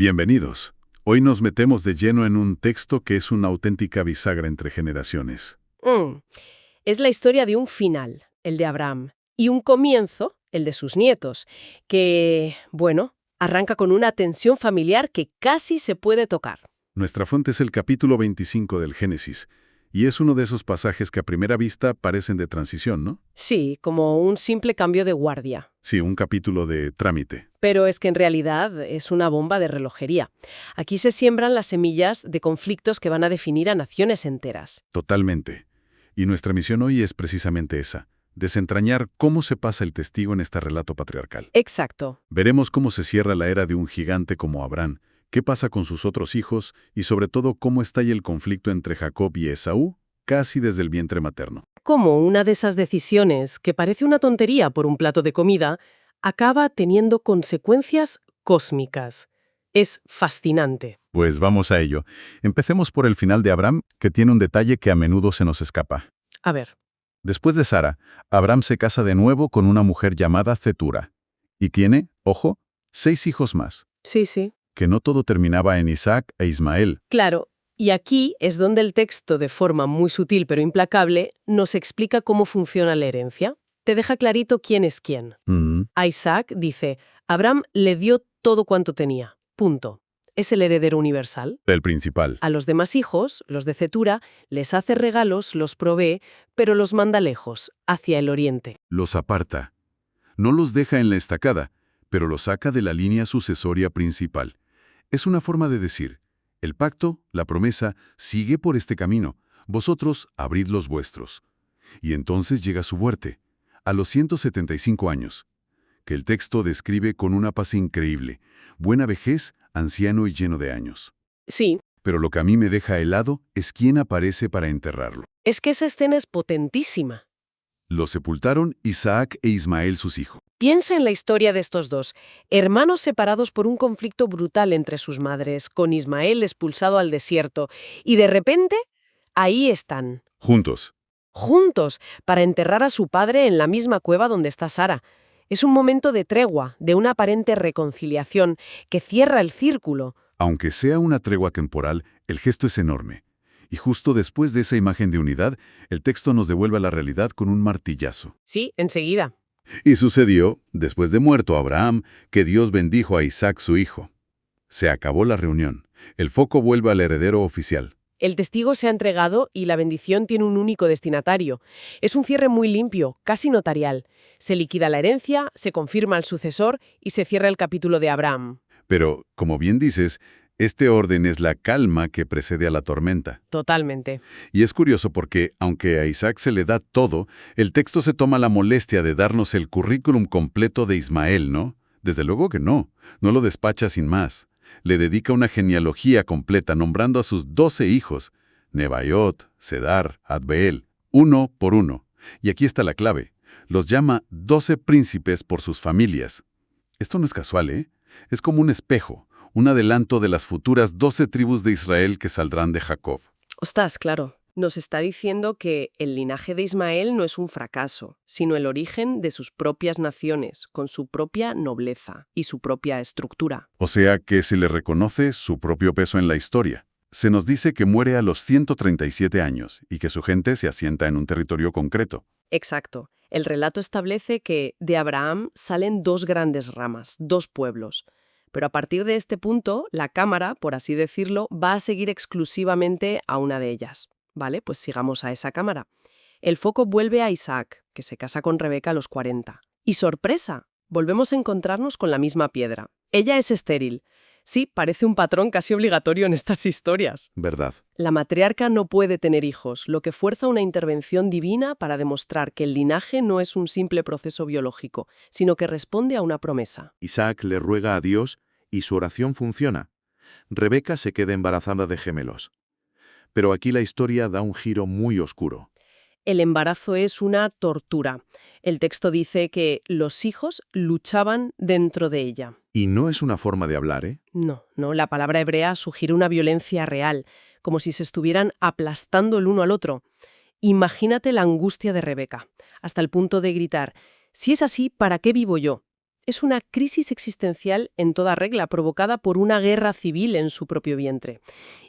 Bienvenidos. Hoy nos metemos de lleno en un texto que es una auténtica bisagra entre generaciones. Es la historia de un final, el de Abraham, y un comienzo, el de sus nietos, que, bueno, arranca con una tensión familiar que casi se puede tocar. Nuestra fuente es el capítulo 25 del Génesis, y es uno de esos pasajes que a primera vista parecen de transición, ¿no? Sí, como un simple cambio de guardia. Sí, un capítulo de trámite. Pero es que en realidad es una bomba de relojería. Aquí se siembran las semillas de conflictos que van a definir a naciones enteras. Totalmente. Y nuestra misión hoy es precisamente esa, desentrañar cómo se pasa el testigo en este relato patriarcal. Exacto. Veremos cómo se cierra la era de un gigante como Abraham, qué pasa con sus otros hijos y sobre todo cómo estalla el conflicto entre Jacob y Esaú, casi desde el vientre materno. Como una de esas decisiones, que parece una tontería por un plato de comida, acaba teniendo consecuencias cósmicas. Es fascinante. Pues vamos a ello. Empecemos por el final de Abraham, que tiene un detalle que a menudo se nos escapa. A ver, Después de Sara, Abraham se casa de nuevo con una mujer llamada Cetura. Y tiene, ojo, 6 hijos más, sí. que no todo terminaba en Isaac e Ismael. Claro, y aquí es donde el texto, de forma muy sutil pero implacable, nos explica cómo funciona la herencia. Te deja clarito quién es quién. A Isaac dice, Abraham le dio todo cuanto tenía. Punto. Es el heredero universal. El principal. A los demás hijos, los de Cetura, les hace regalos, los provee, pero los manda lejos, hacia el oriente. Los aparta. No los deja en la estacada, pero los saca de la línea sucesoria principal. Es una forma de decir, el pacto, la promesa, sigue por este camino, vosotros abrid los vuestros. Y entonces llega su muerte, a los 175 años, que el texto describe con una paz increíble, buena vejez, anciano y lleno de años. Sí, Pero lo que a mí me deja helado es quién aparece para enterrarlo. es que esa escena es potentísima. Lo sepultaron Isaac e Ismael sus hijos. Piensa en la historia de estos dos, hermanos separados por un conflicto brutal entre sus madres, con Ismael expulsado al desierto, y de repente, ahí están, Juntos. juntos, para enterrar a su padre en la misma cueva donde está Sara. Es un momento de tregua, de una aparente reconciliación, que cierra el círculo. Aunque sea una tregua temporal, el gesto es enorme. Y justo después de esa imagen de unidad, el texto nos devuelve a la realidad con un martillazo. Sí, enseguida. Y sucedió, después de muerto Abraham, que Dios bendijo a Isaac su hijo. Se acabó la reunión. El foco vuelve al heredero oficial. El testigo se ha entregado y la bendición tiene un único destinatario. Es un cierre muy limpio, casi notarial. Se liquida la herencia, se confirma al sucesor y se cierra el capítulo de Abraham. Pero, como bien dices, este orden es la calma que precede a la tormenta. Totalmente. Y es curioso porque, aunque a Isaac se le da todo, el texto se toma la molestia de darnos el currículum completo de Ismael, ¿no? Desde luego que no lo despacha sin más. Le dedica una genealogía completa nombrando a sus 12 hijos, Nebaiot, Cedar, Adbeel, uno por uno. Y aquí está la clave. Los llama 12 príncipes por sus familias. Esto no es casual, ¿eh? Es como un espejo, un adelanto de las futuras 12 tribus de Israel que saldrán de Jacob. Ostras, claro. Nos está diciendo que el linaje de Ismael no es un fracaso, sino el origen de sus propias naciones, con su propia nobleza y su propia estructura. O sea que se le reconoce su propio peso en la historia. Se nos dice que muere a los 137 años y que su gente se asienta en un territorio concreto. Exacto. El relato establece que de Abraham salen dos grandes ramas, dos pueblos. Pero a partir de este punto, la cámara, por así decirlo, va a seguir exclusivamente a una de ellas. ¿Vale? Pues sigamos a esa cámara. El foco vuelve a Isaac, que se casa con Rebeca a los 40. Y sorpresa, volvemos a encontrarnos con la misma piedra. Ella es estéril. Sí, parece un patrón casi obligatorio en estas historias. ¿Verdad? La matriarca no puede tener hijos, lo que fuerza una intervención divina para demostrar que el linaje no es un simple proceso biológico, sino que responde a una promesa. Isaac le ruega a Dios y su oración funciona. Rebeca se queda embarazada de gemelos. Pero aquí la historia da un giro muy oscuro. El embarazo es una tortura. El texto dice que los hijos luchaban dentro de ella. Y no es una forma de hablar, ¿eh? No, la palabra hebrea sugiere una violencia real, como si se estuvieran aplastando el uno al otro. Imagínate la angustia de Rebeca, hasta el punto de gritar, si es así, ¿para qué vivo yo? Es una crisis existencial en toda regla, provocada por una guerra civil en su propio vientre.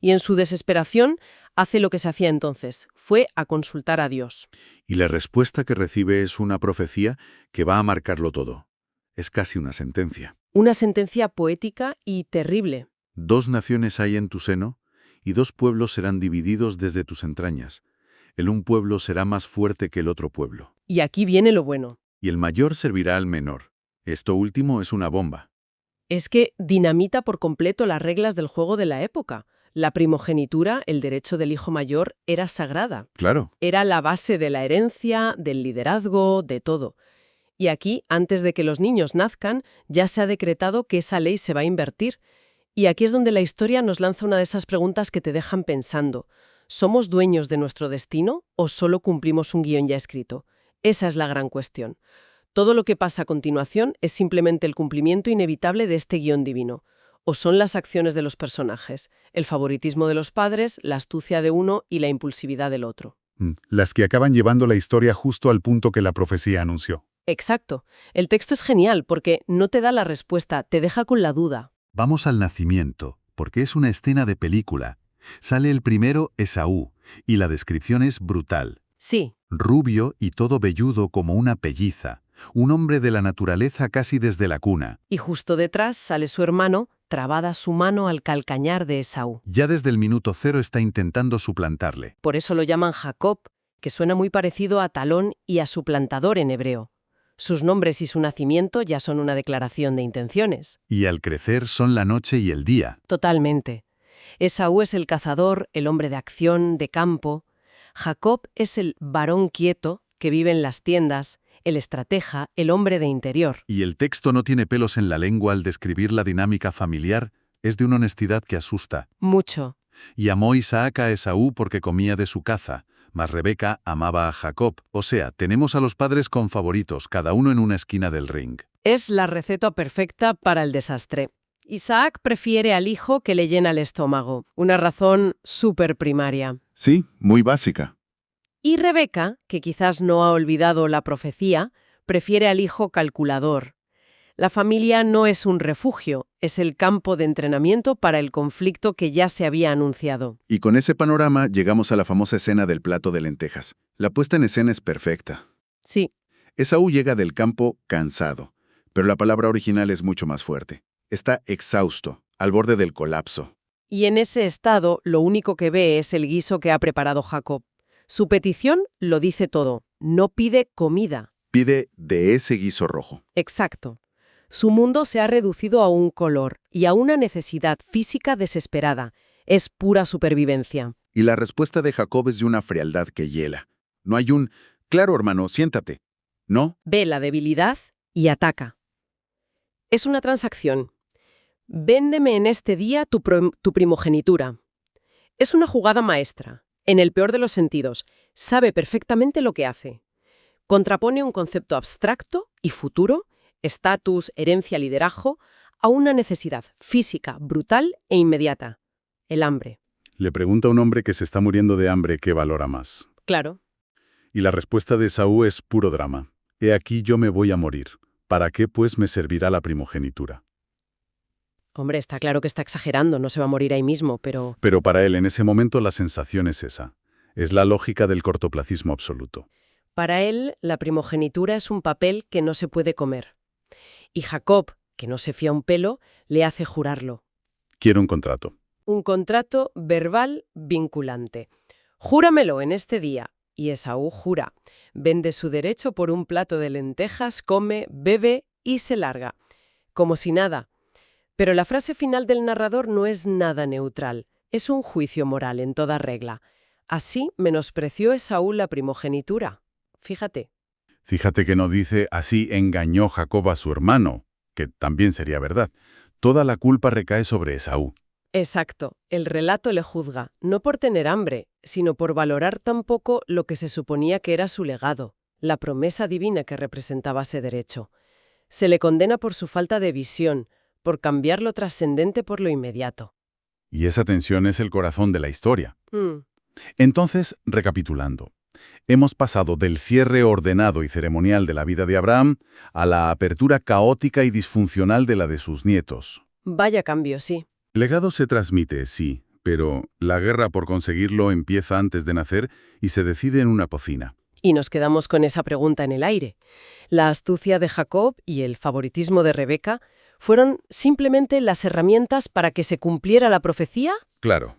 Y en su desesperación hace lo que se hacía entonces, fue a consultar a Dios. Y la respuesta que recibe es una profecía que va a marcarlo todo. Es casi una sentencia. Una sentencia poética y terrible. 2 naciones hay en tu seno, y 2 pueblos serán divididos desde tus entrañas. El un pueblo será más fuerte que el otro pueblo. Y aquí viene lo bueno. Y el mayor servirá al menor. Esto último es una bomba. Es que dinamita por completo las reglas del juego de la época. La primogenitura, el derecho del hijo mayor, era sagrada. Claro. Era la base de la herencia, del liderazgo, de todo. Y aquí, antes de que los niños nazcan, ya se ha decretado que esa ley se va a invertir. Y aquí es donde la historia nos lanza una de esas preguntas que te dejan pensando. ¿Somos dueños de nuestro destino o solo cumplimos un guión ya escrito? Esa es la gran cuestión. Todo lo que pasa a continuación es simplemente el cumplimiento inevitable de este guión divino. O son las acciones de los personajes, el favoritismo de los padres, la astucia de uno y la impulsividad del otro. Las que acaban llevando la historia justo al punto que la profecía anunció. Exacto. El texto es genial porque no te da la respuesta, te deja con la duda. Vamos al nacimiento, porque es una escena de película. Sale el primero, Esaú, y la descripción es brutal. Sí, Rubio y todo velludo como una pelliza, un hombre de la naturaleza casi desde la cuna. y justo detrás sale su hermano, trabada su mano al calcañar de Esaú. Ya desde el minuto 0 está intentando suplantarle. Por eso lo llaman Jacob, que suena muy parecido a talón y a suplantador en hebreo. Sus nombres y su nacimiento ya son una declaración de intenciones. Y al crecer son la noche y el día. Totalmente. Esaú es el cazador, el hombre de acción, de campo. Jacob es el varón quieto que vive en las tiendas, el estratega, el hombre de interior. Y el texto no tiene pelos en la lengua al describir la dinámica familiar, es de una honestidad que asusta. Mucho. Y amó Isaac a Esaú porque comía de su caza, mas Rebeca amaba a Jacob. O sea, tenemos a los padres con favoritos, cada uno en una esquina del ring. Es la receta perfecta para el desastre. Isaac prefiere al hijo que le llena el estómago, una razón súper primaria. Sí, muy básica. Y Rebeca, que quizás no ha olvidado la profecía, prefiere al hijo calculador. La familia no es un refugio, es el campo de entrenamiento para el conflicto que ya se había anunciado. Y con ese panorama llegamos a la famosa escena del plato de lentejas. La puesta en escena es perfecta. Sí, Esaú llega del campo cansado, pero la palabra original es mucho más fuerte. Está exhausto, al borde del colapso. y en ese estado lo único que ve es el guiso que ha preparado Jacob. Su petición lo dice todo, no pide comida. Pide de ese guiso rojo. Exacto. Su mundo se ha reducido a un color y a una necesidad física desesperada. Es pura supervivencia. Y la respuesta de Jacob es de una frialdad que hiela. No hay un, claro hermano, siéntate. No, Ve la debilidad y ataca. Es una transacción. Véndeme en este día tu primogenitura. Es una jugada maestra, en el peor de los sentidos. Sabe perfectamente lo que hace. Contrapone un concepto abstracto y futuro, estatus, herencia, liderazgo, a una necesidad física, brutal e inmediata. El hambre. Le pregunta a un hombre que se está muriendo de hambre qué valora más. Claro. Y la respuesta de Esaú es puro drama. He aquí yo me voy a morir. ¿Para qué, pues, me servirá la primogenitura? Hombre, está claro que está exagerando, no se va a morir ahí mismo, pero... Pero para él, en ese momento, la sensación es esa. Es la lógica del cortoplacismo absoluto. Para él, la primogenitura es un papel que no se puede comer. Y Jacob, que no se fía un pelo, le hace jurarlo. Quiero un contrato. Un contrato verbal vinculante. Júramelo en este día. Y Esaú jura. Vende su derecho por un plato de lentejas, come, bebe y se larga. Como si nada. Pero la frase final del narrador no es nada neutral. Es un juicio moral en toda regla. Así menospreció Esaú la primogenitura. Fíjate. Fíjate que no dice así engañó Jacob a su hermano, que también sería verdad. Toda la culpa recae sobre Esaú. Exacto. El relato le juzga, no por tener hambre, sino por valorar tan poco lo que se suponía que era su legado, la promesa divina que representaba ese derecho. Se le condena por su falta de visión, por cambiar lo trascendente por lo inmediato. Y esa tensión es el corazón de la historia. Mm, Entonces, recapitulando, Hemos pasado del cierre ordenado y ceremonial de la vida de Abraham a la apertura caótica y disfuncional de la de sus nietos. Vaya cambio, sí. El legado se transmite, sí, pero la guerra por conseguirlo empieza antes de nacer y se decide en una cocina. Y nos quedamos con esa pregunta en el aire. ¿La astucia de Jacob y el favoritismo de Rebeca fueron simplemente las herramientas para que se cumpliera la profecía? Claro.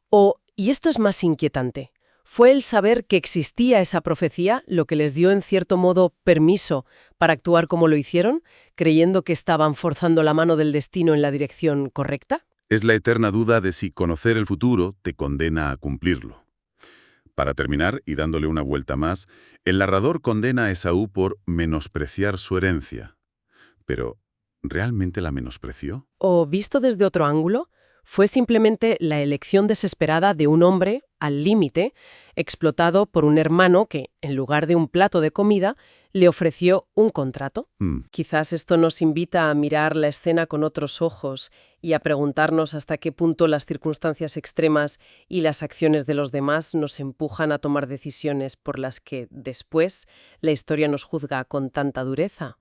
¿O, y esto es más inquietante, fue el saber que existía esa profecía lo que les dio en cierto modo permiso para actuar como lo hicieron, creyendo que estaban forzando la mano del destino en la dirección correcta? Es la eterna duda de si conocer el futuro te condena a cumplirlo. Para terminar, y dándole una vuelta más, el narrador condena a Esaú por menospreciar su herencia. Pero, ¿realmente la menospreció? O, visto desde otro ángulo, fue simplemente la elección desesperada de un hombre, al límite, explotado por un hermano que, en lugar de un plato de comida, le ofreció un contrato. Quizás esto nos invita a mirar la escena con otros ojos y a preguntarnos hasta qué punto las circunstancias extremas y las acciones de los demás nos empujan a tomar decisiones por las que, después, la historia nos juzga con tanta dureza.